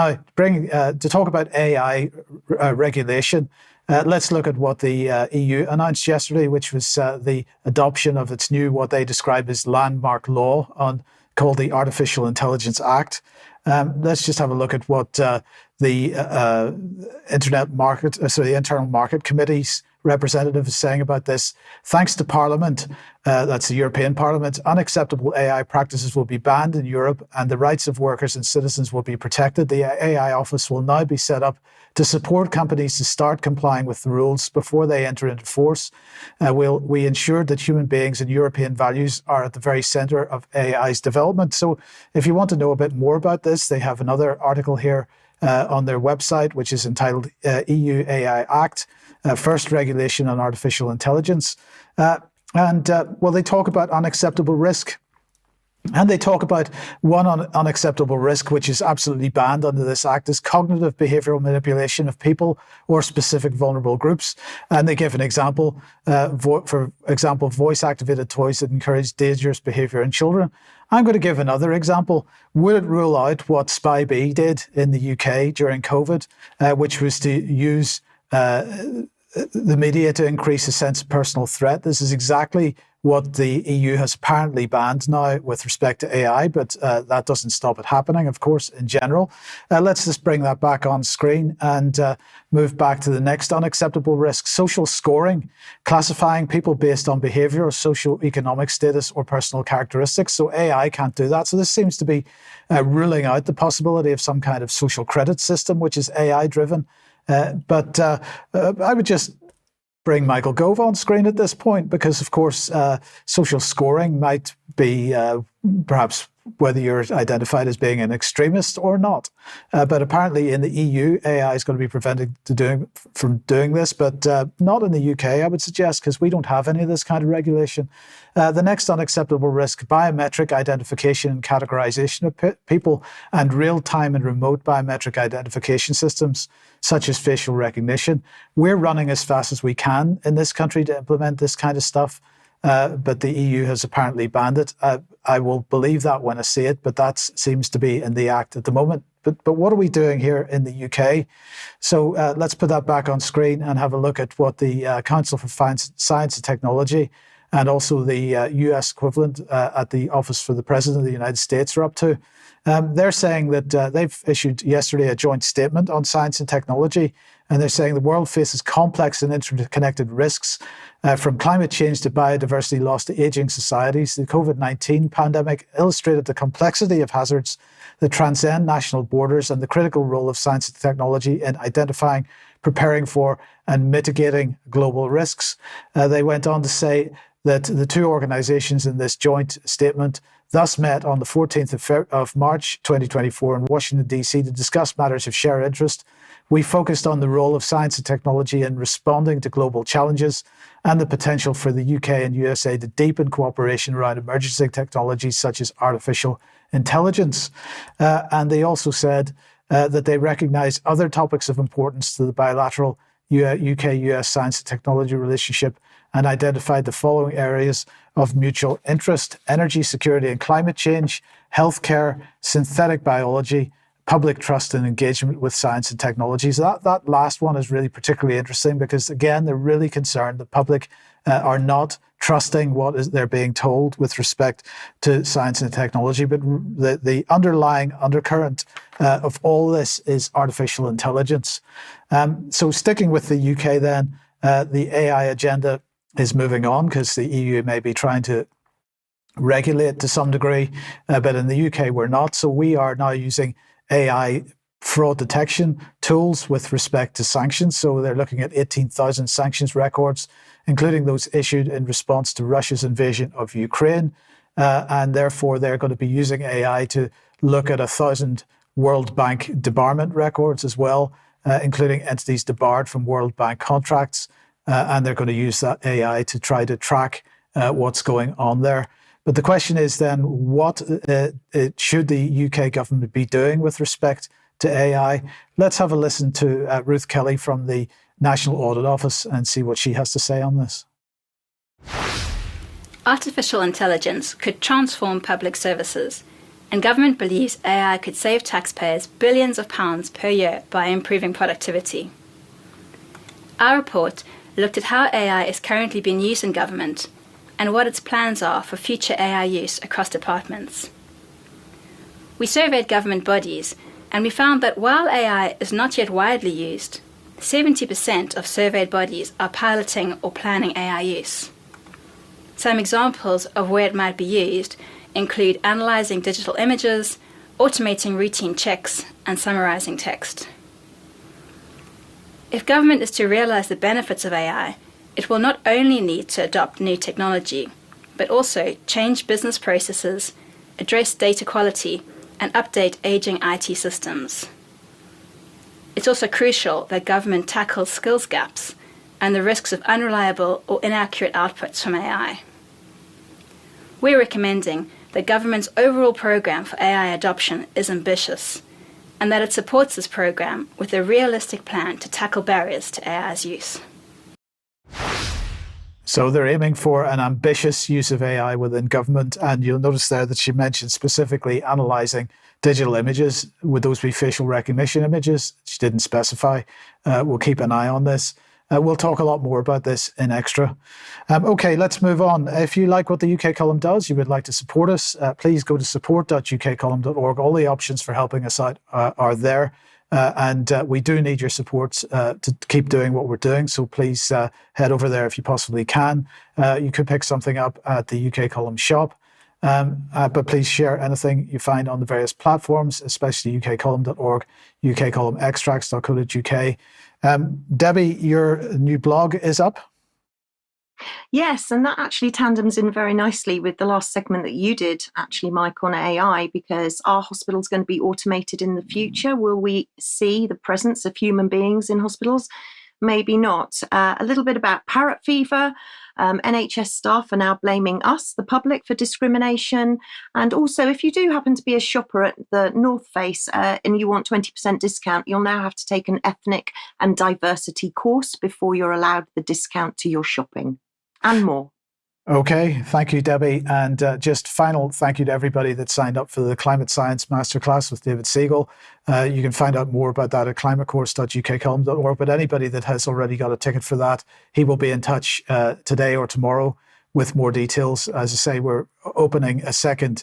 Now, to talk about AI regulation, let's look at what the EU announced yesterday, which was the adoption of its new, what they describe as landmark law called the Artificial Intelligence Act. Let's just have a look at what the Internal Market Committee's representative is saying about this. Thanks to Parliament, that's the European Parliament, unacceptable AI practices will be banned in Europe and the rights of workers and citizens will be protected. The AI office will now be set up to support companies to start complying with the rules before they enter into force. We ensure that human beings and European values are at the very centre of AI's development. So if you want to know a bit more about this, they have another article here on their website, which is entitled EU AI Act, First Regulation on Artificial Intelligence. They talk about unacceptable risk. And they talk about one unacceptable risk, which is absolutely banned under this act, is cognitive behavioral manipulation of people or specific vulnerable groups. And they give an example, for example, voice-activated toys that encourage dangerous behavior in children. I'm going to give another example. Would it rule out what SPI-B did in the UK during COVID, which was to use the media to increase a sense of personal threat? This is exactly what the EU has apparently banned now with respect to AI, but that doesn't stop it happening, of course, in general. Let's just bring that back on screen and move back to the next unacceptable risk, social scoring, classifying people based on behavior or socio-economic status or personal characteristics. So AI can't do that. So this seems to be ruling out the possibility of some kind of social credit system, which is AI-driven. But I would just bring Michael Gove on screen at this point because, of course, social scoring might be perhaps whether you're identified as being an extremist or not. But apparently in the EU, AI is going to be prevented from doing this, but not in the UK, I would suggest, because we don't have any of this kind of regulation. The next unacceptable risk, biometric identification and categorization of people and real-time and remote biometric identification systems, such as facial recognition. We're running as fast as we can in this country to implement this kind of stuff. But the EU has apparently banned it. I will believe that when I see it, but that seems to be in the act at the moment. But what are we doing here in the UK? So let's put that back on screen and have a look at what the Council for Science and Technology and also the US equivalent at the Office for the President of the United States are up to. They're saying that they've issued yesterday a joint statement on science and technology, and they're saying the world faces complex and interconnected risks from climate change to biodiversity loss to aging societies. The COVID-19 pandemic illustrated the complexity of hazards that transcend national borders and the critical role of science and technology in identifying, preparing for, and mitigating global risks. They went on to say that the two organizations in this joint statement thus met on the 14th of March 2024 in Washington, D.C. to discuss matters of shared interest. We focused on the role of science and technology in responding to global challenges and the potential for the UK and USA to deepen cooperation around emerging technologies such as artificial intelligence. And they also said that they recognize other topics of importance to the bilateral UK-US science and technology relationship and identified the following areas of mutual interest: energy security and climate change, healthcare, synthetic biology, public trust and engagement with science and technology. So that last one is really particularly interesting because, again, they're really concerned the public are not trusting what they're being told with respect to science and technology. But the underlying undercurrent of all this is artificial intelligence. So sticking with the UK then, the AI agenda is moving on because the EU may be trying to regulate to some degree, but in the UK we're not. So we are now using AI fraud detection tools with respect to sanctions. So they're looking at 18,000 sanctions records, including those issued in response to Russia's invasion of Ukraine. And therefore, they're going to be using AI to look at 1,000 World Bank debarment records as well, including entities debarred from World Bank contracts. And they're going to use that AI to try to track what's going on there. But the question is then, what should the UK government be doing with respect to AI? Let's have a listen to Ruth Kelly from the National Audit Office and see what she has to say on this. Artificial intelligence could transform public services. and government believes AI could save taxpayers billions of pounds per year by improving productivity. Our report looked at how AI is currently being used in government and what its plans are for future AI use across departments. We surveyed government bodies, and we found that while AI is not yet widely used, 70% of surveyed bodies are piloting or planning AI use. Some examples of where it might be used include analyzing digital images, automating routine checks, and summarizing text. If government is to realize the benefits of AI, it will not only need to adopt new technology, but also change business processes, address data quality, and update aging IT systems. It's also crucial that government tackles skills gaps and the risks of unreliable or inaccurate outputs from AI. We're recommending that government's overall programme for AI adoption is ambitious, and that it supports this programme with a realistic plan to tackle barriers to AI's use. So they're aiming for an ambitious use of AI within government, and you'll notice there that she mentioned specifically analysing digital images. Would those be facial recognition images? She didn't specify. We'll keep an eye on this. We'll talk a lot more about this in Extra. Okay, let's move on. If you like what the UK Column does, you would like to support us, please go to support.ukcolumn.org. All the options for helping us out are there. And we do need your support to keep doing what we're doing. So please head over there if you possibly can. You could pick something up at the UK Column shop. But please share anything you find on the various platforms, especially ukcolumn.org, ukcolumnextracts.co.uk. Debbie, your new blog is up. Yes, and that actually tandems in very nicely with the last segment that you did, actually, Mike, on AI, because are hospitals going to be automated in the future? Will we see the presence of human beings in hospitals? Maybe not. A little bit about parrot fever. NHS staff are now blaming us, the public, for discrimination. And also, if you do happen to be a shopper at the North Face and you want 20% discount, you'll now have to take an ethnic and diversity course before you're allowed the discount to your shopping, and more. Okay, thank you, Debbie. And just final thank you to everybody that signed up for the Climate Science Masterclass with David Siegel. You can find out more about that at climatecourse.ukcolumn.org. But anybody that has already got a ticket for that, he will be in touch today or tomorrow with more details. As I say, we're opening a second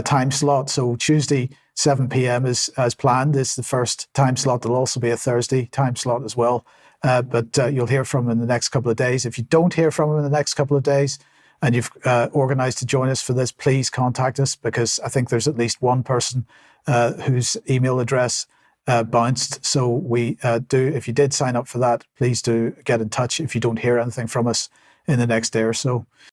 time slot. So Tuesday, 7 p.m. is as planned, is the first time slot. There'll also be a Thursday time slot as well. But you'll hear from him in the next couple of days. If you don't hear from him in the next couple of days, and you've organised to join us for this, please contact us, because I think there's at least one person whose email address bounced. So we if you did sign up for that, please do get in touch if you don't hear anything from us in the next day or so.